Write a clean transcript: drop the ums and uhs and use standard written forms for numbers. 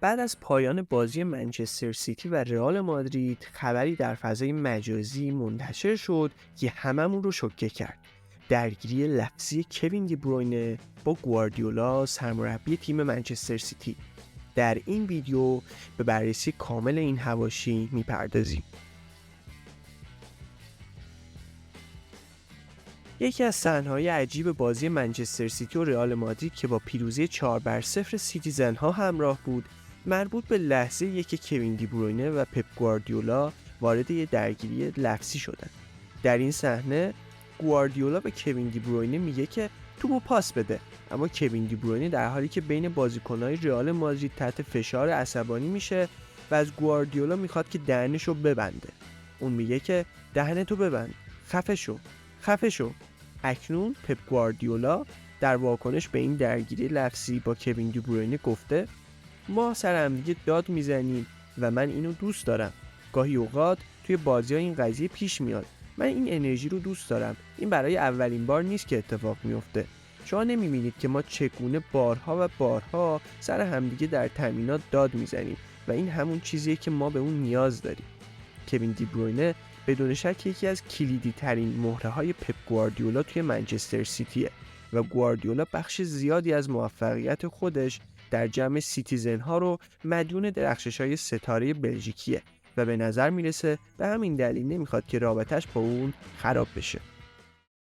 بعد از پایان بازی منچستر سیتی و رئال مادرید خبری در فضای مجازی منتشر شد که هممون رو شوکه کرد. درگیری لفظی کوین دی بروینه با گواردیولا سرمربی تیم منچستر سیتی. در این ویدیو به بررسی کامل این حواشی میپردازیم. یکی از صحنه‌های عجیب بازی منچستر سیتی و رئال مادرید که با پیروزی 4-0 سیتیزن ها همراه بود، مربوط به لحظه‌ای که کوین دی بروینه و پپ گواردیولا وارد یه درگیری لفظی شدن. در این صحنه گواردیولا به کوین دی بروینه میگه که توپو پاس بده، اما کوین دی بروینه در حالی که بین بازیکن‌های رئال مادرید تحت فشار عصبانی میشه و از گواردیولا میخواد که دهنشو ببنده. اون میگه که دهنتو ببند، خفه شو. اکنون پپ گواردیولا در واکنش به این درگیری لفظی با کوین دی بروینه گفته ما سر هم دیگه داد میزنیم و من اینو دوست دارم. گاهی اوقات توی بازی‌ها این قضیه پیش میاد. من این انرژی رو دوست دارم. این برای اولین بار نیست که اتفاق میفته. شما نمی‌بینید که ما چگونه بارها و بارها سر همدیگه در تمرینات داد میزنیم و این همون چیزیه که ما به اون نیاز داریم. کوین دی بروینه بدون شک یکی از کلیدی ترین مهره‌های پپ گواردیولا توی منچستر سیتیه و گواردیولا بخش زیادی از موفقیت خودش در جمع سیتیزن ها رو مدیون درخشش‌های ستاره بلژیکیه و به نظر میرسه به همین دلیل نمیخواد که رابطش با اون خراب بشه.